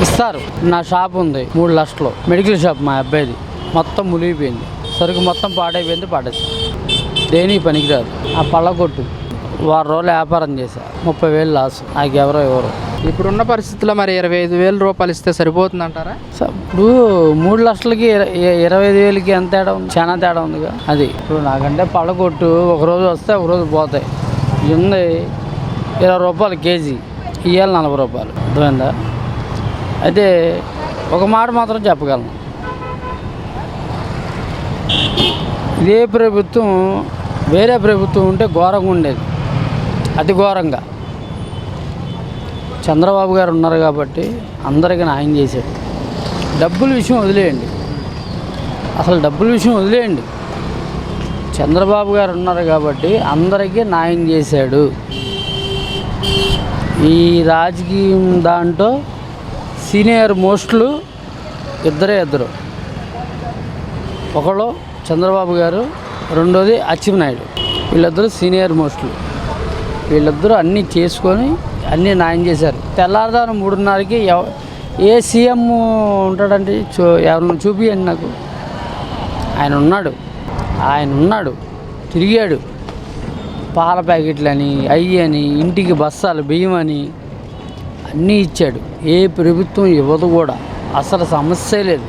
ఇస్తారు. నా షాప్ ఉంది 3 లక్షలు, మెడికల్ షాప్ మా అబ్బాయిది, మొత్తం మునిగిపోయింది. సరుకు మొత్తం పాడైపోయింది, పాడేసి దేనికి పనికిరాదు. ఆ పళ్ళ కొట్టు వారం రోజులు వ్యాపారం చేశా, 30,000 లాస్. నాకు ఎవరో ఇప్పుడున్న పరిస్థితుల్లో మరి 25,000 రూపాయలు ఇస్తే సరిపోతుంది అంటారా? ఇప్పుడు 3 లక్షలకి 25,000కి ఎంత తేడా ఉంది? చాలా తేడా ఉందిగా. అది ఇప్పుడు నాకంటే పళ్ళ కొట్టు ఒకరోజు వస్తే ఒకరోజు పోతాయి. ఉంది 20 రూపాయలు కేజీ, ఇవాళ 40 రూపాయలు. అర్థమైందా? అయితే ఒక మాట మాత్రం చెప్పగలను, ఇదే ప్రభుత్వం వేరే ప్రభుత్వం ఉంటే ఘోరంగా ఉండేది, అతి ఘోరంగా. చంద్రబాబు గారు ఉన్నారు కాబట్టి అందరికీ న్యాయం చేశాడు. డబ్బుల విషయం వదిలేయండి, అసలు డబ్బుల విషయం వదిలేయండి. చంద్రబాబు గారు ఉన్నారు కాబట్టి అందరికీ న్యాయం చేశాడు. ఈ రాజకీయం దాంట్లో సీనియర్ మోస్ట్లు ఇద్దరు, ఒకళ్ళు చంద్రబాబు గారు, రెండోది అచ్చెన్నాయుడు. వీళ్ళిద్దరూ సీనియర్ మోస్ట్లు. వీళ్ళిద్దరూ అన్నీ చేసుకొని అన్నీ న్యాయం చేశారు. తెల్లారుదాను 3:30కి ఏ సీఎం ఉంటాడంటే ఎవరిని చూపియండి నాకు. ఆయన ఉన్నాడు, తిరిగాడు. పాల ప్యాకెట్లని, అయ్యని, ఇంటికి బస్తాలు బియ్యం అని అన్నీ ఇచ్చాడు. ఏ ప్రభుత్వం ఇవ్వదు కూడా, అసలు సమస్య లేదు.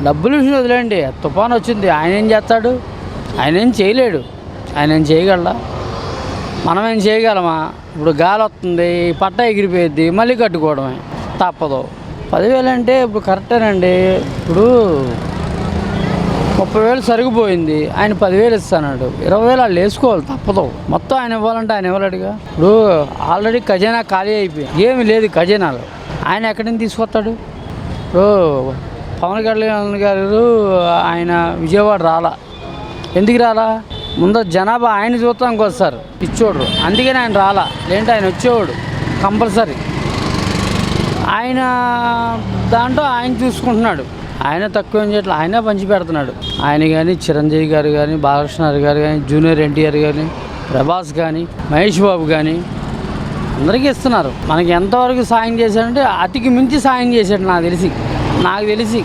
డబ్బులు విషయం వదిలేండి. తుఫాను వచ్చింది, ఆయన ఏం చేస్తాడు? ఆయన ఏం చేయలేడు. ఆయన ఏం చేయగలరా? మనం ఏం చేయగలమా? ఇప్పుడు గాలి వస్తుంది, పట్ట ఎగిరిపోయిద్ది, మళ్ళీ కట్టుకోవడమే, తప్పదు. 10,000 అంటే ఇప్పుడు కరెక్టేనండి. ఇప్పుడు 30,000 సరిగిపోయింది, ఆయన 10,000 ఇస్తాడు. 20,000 వాళ్ళు వేసుకోవాలి, తప్పదు. మొత్తం ఆయన ఇవ్వాలంటే ఆయన ఇవ్వలేడుగా. ఇప్పుడు ఆల్రెడీ ఖజానా ఖాళీ అయిపోయింది, ఏమి లేదు ఖజానాలో. ఆయన ఎక్కడి నుంచి తీసుకొస్తాడు? ఇప్పుడు పవన్ కళ్యాణ్ గారు ఆయన విజయవాడ రాలా. ఎందుకు రాలా? ముందు జనాభా ఆయన చూడటానికి వస్తారు, ఇచ్చోడు. అందుకని ఆయన రాలా, లేదంటే ఆయన వచ్చేవాడు కంపల్సరీ. ఆయన దాంట్లో ఆయన చూసుకుంటున్నాడు. ఆయన తక్కువ ఏం చేయట్లేదు, ఆయన పంచి పెడుతున్నాడు. ఆయన కానీ, చిరంజీవి గారు కానీ, బాలకృష్ణ గారు కానీ, జూనియర్ ఎన్టీఆర్ కానీ, ప్రభాస్ కానీ, మహేష్ బాబు కానీ అందరికీ ఇస్తున్నారు. మనకి ఎంతవరకు సాయం చేశాడంటే అతికి మించి సాయం చేశాడు నాకు తెలిసి.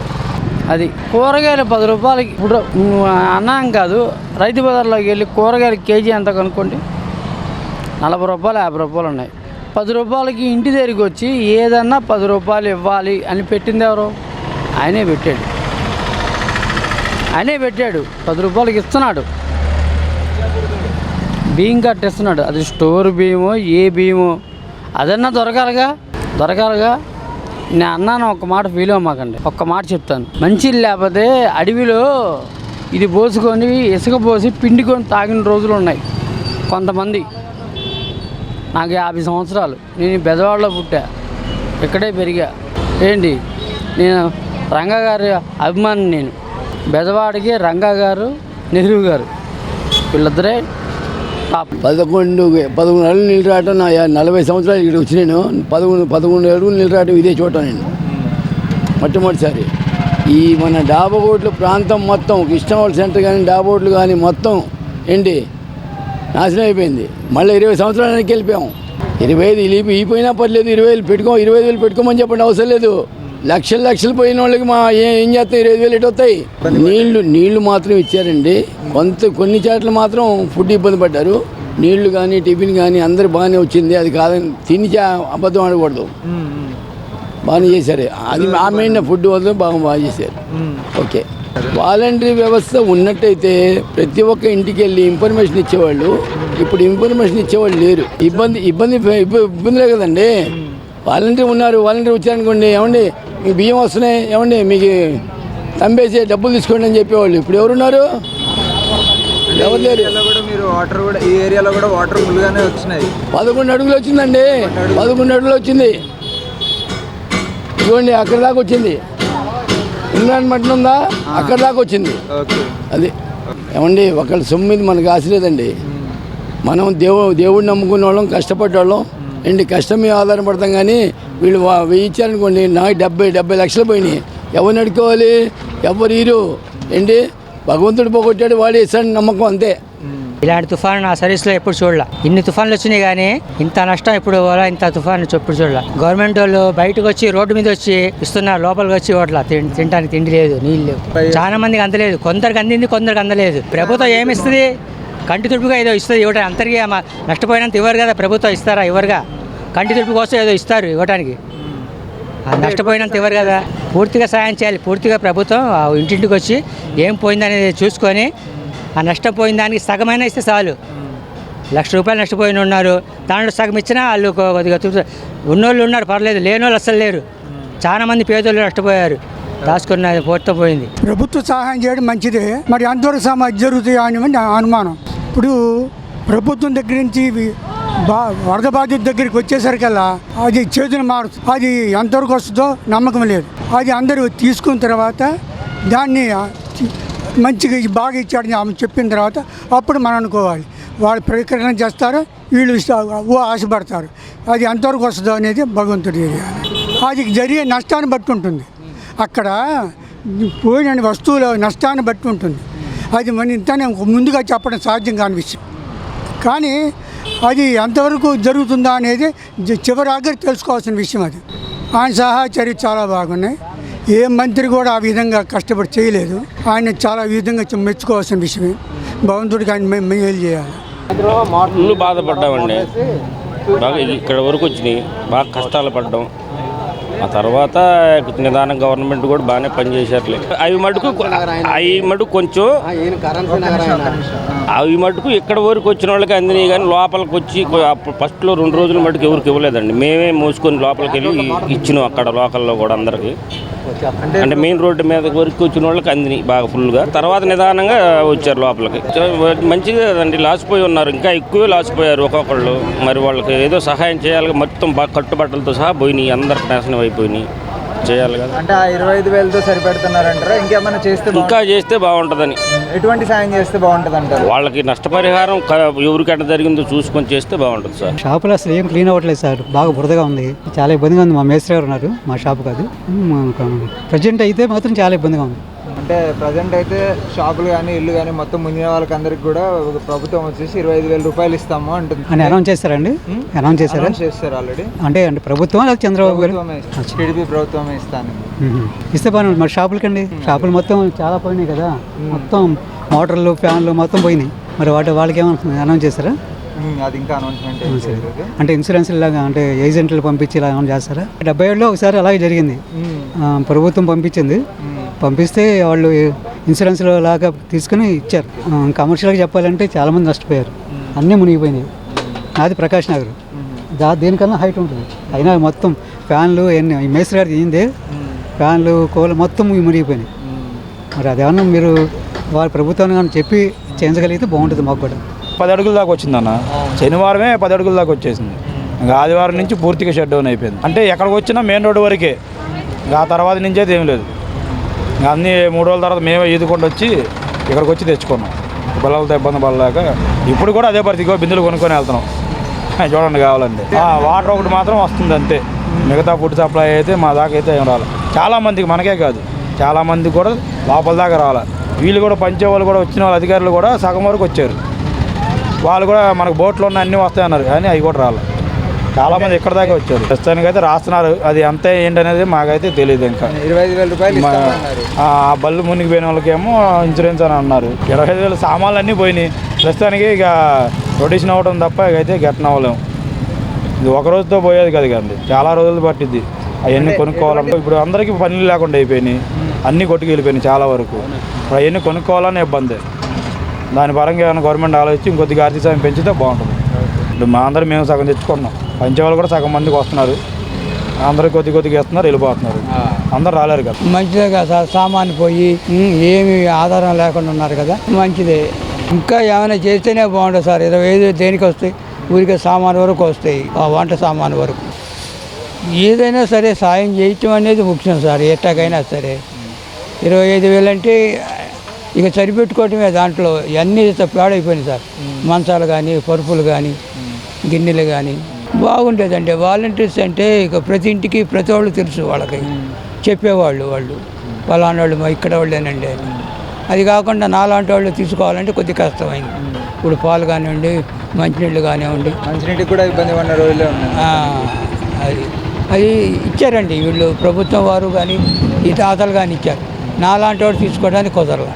అది కూరగాయలు 10 రూపాయలకి. ఇప్పుడు అన్నం కాదు, రైతు బజార్లోకి వెళ్ళి కూరగాయలు కేజీ ఎంత కనుక్కోండి, 40 రూపాయలు 50 రూపాయలు ఉన్నాయి. 10 రూపాయలకి ఇంటి దగ్గరికి వచ్చి ఏదన్నా 10 రూపాయలు ఇవ్వాలి అని పెట్టింది ఎవరు? ఆయనే పెట్టాడు. 10 రూపాయలకి ఇస్తున్నాడు. బియ్యం కట్టిస్తున్నాడు. అది స్టోర్ బియ్యమో ఏ బియ్యమో అదన్నా దొరకాలిగా. నేను అన్నాను, ఒక మాట ఫీల్ అవ్వమాకండి, ఒక్క మాట చెప్తాను. మంచి లేకపోతే అడవిలో ఇది పోసుకొని ఇసుక పోసి పిండుకొని తాగిన రోజులు ఉన్నాయి కొంతమంది. నాకు 50 సంవత్సరాలు, నేను బెజవాడలో పుట్టా, ఇక్కడే పెరిగా. ఏంటి, నేను రంగా గారి అభిమాని. నేను బెజవాడికి రంగా గారు, నెహ్రూ గారు వీళ్ళిద్దరే టాప్. 11 అడుగులు నీళ్ళు రావటం నా 40 సంవత్సరాలు ఇక్కడ వచ్చి నేను 11 అడుగులు నీళ్ళు రావటం ఇదే చూడటం నేను మొట్టమొదటిసారి. ఈ మన డాబాబోట్ల ప్రాంతం మొత్తం, కృష్ణవాళ్ళ సెంటర్ కానీ డాబాబోట్లు కానీ మొత్తం ఏంటి నాశనం అయిపోయింది. మళ్ళీ 20 సంవత్సరాలకి వెళ్ళిపోయాము. 25 ఇపోయినా పర్లేదు, 25,000 పెట్టుకోమని చెప్పండి, అవసరం లేదు. లక్షలు పోయిన వాళ్ళకి ఏం చేస్తాయి? 25,000 ఎటు వస్తాయి? నీళ్లు మాత్రం ఇచ్చారండి. కొన్ని చోట్ల మాత్రం ఫుడ్ ఇబ్బంది పడ్డారు. నీళ్లు కానీ టిఫిన్ కానీ అందరు బాగానే వచ్చింది. అది కాదని తిని అబద్ధం ఆడకూడదు, బాగానే చేశారు. అది మెయిన్ ఫుడ్ వల్ల బాగా చేశారు. ఓకే, వాలంటరీ వ్యవస్థ ఉన్నట్టయితే ప్రతి ఒక్క ఇంటికి వెళ్ళి ఇన్ఫర్మేషన్ ఇచ్చేవాళ్ళు. ఇప్పుడు ఇన్ఫర్మేషన్ ఇచ్చేవాళ్ళు లేరు. ఇబ్బందిలే కదండి. వాలంటీర్ ఉన్నారు, వాలంటీర్ వచ్చారనుకోండి, ఏమండి మీకు బియ్యం వస్తున్నాయి, ఏమండి మీకు తంబేసి డబ్బులు తీసుకోండి అని చెప్పేవాళ్ళు. ఇప్పుడు ఎవరున్నారు? ఎవరు లేరు. 11 అడుగులు వచ్చిందండి, 11 అడుగులు వచ్చింది. ఇదిగోండి అక్కడ దాకా వచ్చింది. ఇంగ్లాండ్ మటన్ ఉందా, అక్కడ దాకా వచ్చింది. అది ఏమండి, ఒకళ్ళ సొమ్మిది మనకు ఆశ లేదండి. మనం దేవుడిని నమ్ముకునే వాళ్ళం, కష్టపడ్డవాళ్ళం. ఏంటి కష్టం మీద ఆధారపడతాం. కానీ వీళ్ళు 1000 ఇచ్చారనుకోండి, నాకు 70 లక్షలు పోయినాయి. ఎవరిని అడుకోవాలి? ఎవరు హీరో ఏంటి? భగవంతుడు పోగొట్టాడు, వాడు ఇస్తాడు నమ్మకం, అంతే. ఇలాంటి తుఫాను నా సర్వీస్లో ఎప్పుడు చూడలే. ఇన్ని తుఫాన్లు వచ్చినాయి కానీ ఇంత నష్టం ఎప్పుడు పోలా, ఇంత తుఫాను ఎప్పుడు చూడలే. గవర్నమెంట్ వాళ్ళు బయటకు వచ్చి రోడ్డు మీద వచ్చి ఇస్తున్నారు, లోపలికి వచ్చి ఓట్ల తినడానికి తిండి లేదు, నీళ్ళు లేవు. చాలా మందికి అందలేదు, కొందరికి అందింది, కొందరికి అందలేదు. ప్రభుత్వం ఏమి ఇస్తుంది? కంటి తుడుపుగా ఏదో ఇస్తుంది ఇవ్వడం. అందరికీ నష్టపోయినంత ఇవ్వరు కదా, ప్రభుత్వం ఇస్తారా? ఇవ్వరుగా. కంటి తుడుపు కోసం ఏదో ఇస్తారు ఇవ్వడానికి, నష్టపోయినంత ఇవ్వరు కదా. పూర్తిగా సాయం చేయాలి. పూర్తిగా ప్రభుత్వం ఇంటింటికి వచ్చి ఏం పోయిందనేది చూసుకొని ఆ నష్టపోయిన దానికి సగమైనా ఇస్తే చాలు. ₹1,00,000 నష్టపోయిన ఉన్నారు, దాంట్లో సగం ఇచ్చినా వాళ్ళు కొద్దిగా ఉన్నోళ్ళు ఉన్నారు పర్లేదు, లేనోళ్ళు అస్సలు లేరు. చాలా మంది పేదోళ్ళు నష్టపోయారు, దాచుకున్న పోతే పోయింది. ప్రభుత్వ సహాయం చేయడం మంచిదే, మరి అంతవరకు సమాజం జరుగుతాయి అని నా అనుమానం. ఇప్పుడు ప్రభుత్వం దగ్గర నుంచి వరద బాధిత దగ్గరికి వచ్చేసరికల్లా అది చేతులు మారుతుంది. అది ఎంతవరకు వస్తుందో నమ్మకం లేదు. అది అందరూ తీసుకున్న తర్వాత దాన్ని మంచిగా బాగా ఇచ్చాడని ఆమె చెప్పిన తర్వాత అప్పుడు మనం అనుకోవాలి. వాళ్ళు ప్రకటన చేస్తారు, వీళ్ళు ఆశపడతారు. అది ఎంతవరకు వస్తుందో అనేది భగవంతుడి అది జరిగే నష్టాన్ని బట్టి ఉంటుంది. అక్కడ పోయిన వస్తువుల నష్టాన్ని బట్టి ఉంటుంది. అది మన ఇంతనే ముందుగా చెప్పడం సాధ్యం కాని విషయం. కానీ అది ఎంతవరకు జరుగుతుందా అనేది చివరి ఆఖరి తెలుసుకోవాల్సిన విషయం. అది ఆయన సహాయ చర్య చాలా బాగున్నాయి. ఏ మంత్రి కూడా ఆ విధంగా కష్టపడి చేయలేదు. ఆయన చాలా విధంగా మెచ్చుకోవాల్సిన విషయమే. భగవంతుడికి ఆయన మేలు చేయాలి. ఫుల్ బాధపడ్డామండి. బాగా ఇక్కడ వరకు వచ్చినాయి, బాగా కష్టాలు పడ్డాం. ఆ తర్వాత నిదానం గవర్నమెంట్ కూడా బాగానే పనిచేశారులే. అవి మటుకు కొంచెం ఇక్కడ వరకు వచ్చిన వాళ్ళకి అందినాయి, కానీ లోపలికి వచ్చి ఫస్ట్లో 2 రోజుల మటుకు ఎవరికి ఇవ్వలేదండి. మేమే మోసుకొని లోపలికి వెళ్ళి ఇచ్చినాం అక్కడ లోకల్లో కూడా అందరికీ. అంటే మెయిన్ రోడ్డు మీద వరకు వచ్చిన వాళ్ళకి అందినాయి బాగా ఫుల్గా. తర్వాత నిదానంగా వచ్చారు లోపలికి. మంచిగా కదండి, లాసిపోయి ఉన్నారు, ఇంకా ఎక్కువే లాసిపోయారు ఒక్కొక్కళ్ళు. మరి వాళ్ళకి ఏదో సహాయం చేయాలి. మొత్తం బాగా కట్టుబట్టలతో సహా పోయినాయి, అందరికి నాశనం అయిపోయినాయి. చేయాలి కదా. అంటే ఆ 25,000తో సరిపెడుతున్నారంటారా? ఇంకేమైనా చేస్తే బాగుంటుందని. ఎటువంటి సాయం చేస్తే బాగుంటుంది అంటారు? వాళ్ళకి నష్టపరిహారం ఎవరికైనా జరిగిందో చూసుకొని చేస్తే బాగుంటుంది సార్. షాపులో అసలు ఏం క్లీన్ అవ్వట్లేదు సార్, బాగా బురదగా ఉంది, చాలా ఇబ్బందిగా ఉంది. మా మేస్త్రి గారు ఉన్నారు, మా షాపు కాదు. ప్రజెంట్ అయితే మాత్రం చాలా ఇబ్బందిగా ఉంది. అంటే ప్రజెంట్ అయితే షాపులు కానీ ఇల్లు కానీ మొత్తం మునిగిన వాళ్ళకి అందరికి కూడా ప్రభుత్వం వచ్చేసి ₹25,000 ఇస్తాము అంటుంది అని అనౌన్స్ చేశారండి. అనౌన్స్ చేశారు ఆల్రెడీ. అంటే ప్రభుత్వం లేదా చంద్రబాబు గారు? టీడీపీ ప్రభుత్వమే ఇస్తాను. ఇస్తే బాగుంది. మరి షాపులకండి, షాపులు మొత్తం చాలా పోయినాయి కదా, మొత్తం మోటార్లు ఫ్యాన్లు మొత్తం పోయినాయి. మరి వాళ్ళకి ఏమన్నా అనౌన్స్ చేశారా? అది ఇంకా అనౌన్స్మెంట్ అంటే ఇన్సూరెన్స్ లాగా, అంటే ఏజెంట్లు పంపించి ఇలా ఏమైనా చేస్తారా? 77లో ఒకసారి అలాగే జరిగింది. ప్రభుత్వం పంపిస్తే వాళ్ళు ఇన్సూరెన్స్లో లాగా తీసుకుని ఇచ్చారు. కమర్షియల్గా చెప్పాలంటే చాలామంది నష్టపోయారు, అన్నీ మునిగిపోయినాయి. నాది ప్రకాష్ నగర్, దేనికన్నా హైట్ ఉంటుంది, అయినా మొత్తం ఫ్యాన్లు ఈ మేస్త్రి గారు ఏంది, ఫ్యాన్లు కోళ్ళు మొత్తం మునిగిపోయినాయి. మరి అదేమన్నా మీరు వాళ్ళ ప్రభుత్వాన్ని కానీ చెప్పి చేయించగలిగితే బాగుంటుంది. మాకు కూడా 10 అడుగుల దాకా వచ్చిందన్న. శనివారమే 10 అడుగుల దాకా వచ్చేసింది. ఇంకా ఆదివారం నుంచి పూర్తిగా షట్ డౌన్ అయిపోయింది. అంటే ఎక్కడికి వచ్చినా మెయిన్ రోడ్డు వరకే, ఇంకా ఆ తర్వాత నుంచి అయితే ఏం లేదు. ఇంకా అన్నీ 3 రోజుల తర్వాత మేమే ఈదుకొని వచ్చి ఇక్కడికి వచ్చి తెచ్చుకున్నాం, పిల్లలతో ఇబ్బంది పడలేక. ఇప్పుడు కూడా అదే పరిస్థితి, బిందులు కొనుక్కొని వెళ్తున్నాం. చూడండి కావాలంటే వాటర్ ఒకటి మాత్రం వస్తుంది అంతే. మిగతా ఫుడ్ సప్లై అయితే మా దాకా అయితే ఏం రాలేదు. చాలామందికి, మనకే కాదు చాలామందికి కూడా లోపల దాకా రావాలి. వీళ్ళు కూడా పంచే వాళ్ళు కూడా, వచ్చిన వాళ్ళ అధికారులు కూడా సగం వరకు వచ్చారు. వాళ్ళు కూడా మనకు బోట్లు ఉన్న అన్నీ వస్తాయన్నారు, కానీ అవి కూడా రాలేదు. చాలామంది ఇక్కడ దాకా వచ్చారు. ప్రస్తుతానికి అయితే రాస్తున్నారు, అది ఎంత ఏంటి అనేది మాకైతే తెలియదు. ఇంకా ₹25,000 ఆ బళ్ళు మునిగిపోయిన వాళ్ళకేమో ఇన్సూరెన్స్ అని అన్నారు. 25,000 సామాన్లు అన్నీ పోయినాయి. ప్రస్తుతానికి ఇక రొటేషన్ అవ్వడం తప్ప అయితే గెట్టన అవ్వలేము. ఇది ఒక రోజుతో పోయేది కదా కండి, చాలా రోజులు పట్టిద్ది అవన్నీ కొనుక్కోవాలంటే. ఇప్పుడు అందరికీ పనులు లేకుండా అయిపోయినాయి, అన్నీ కొట్టుకు వెళ్ళిపోయినాయి చాలా వరకు. ఇప్పుడు అవన్నీ కొనుక్కోవాలని ఇబ్బంది. దాని పరంగా ఏమైనా గవర్నమెంట్ ఆలోచించి ఇంకొద్దిగా ఆర్థిక సాయం పెంచితే బాగుంటుంది. ఇప్పుడు మా అందరూ మేము సగం తెచ్చుకున్నాం, పంచేవాళ్ళు కూడా సగం మందికి వస్తున్నారు, అందరూ కొద్దిగా ఇస్తున్నారు, వెళ్ళిపోతున్నారు. అందరూ రాలేరు కదా. మంచిదే కదా సార్, సామాను పోయి ఏమి ఆధారం లేకుండా ఉన్నారు కదా, మంచిదే. ఇంకా ఏమైనా చేస్తేనే బాగుంటుంది సార్. 25 దేనికి వస్తాయి? ఊరికే సామాను వరకు వస్తాయి, ఆ వంట సామాను వరకు. ఏదైనా సరే సాయం చేయటం అనేది ముఖ్యం సార్, ఎట్టాకైనా సరే. 25,000 అంటే ఇక సరిపెట్టుకోవటమే. దాంట్లో అన్నీ పాడైపోయినాయి సార్, మంచాలు కానీ, పరుపులు కానీ, గిన్నెలు కానీ. బాగుండేదండి వాలంటీర్స్ అంటే. ఇక ప్రతి ఇంటికి ప్రతి వాళ్ళు తెలుసు, వాళ్ళకి చెప్పేవాళ్ళు, పలానా వాళ్ళు ఇక్కడ వాళ్ళేనండి అని. అది కాకుండా నాలాంటి వాళ్ళు తీసుకోవాలంటే కొద్దిగా కష్టమైంది. ఇప్పుడు పాలు కానివ్వండి, మంచినీళ్ళు కానివ్వండి, మంచినీటికి కూడా ఇబ్బంది పడిన రోజులే ఉన్నాయి. అది ఇచ్చారండి వీళ్ళు ప్రభుత్వం వారు కానీ ఈ తాతలు కానీ ఇచ్చారు. నాలాంటి వాడు తీసుకోవడానికి కుదరదు.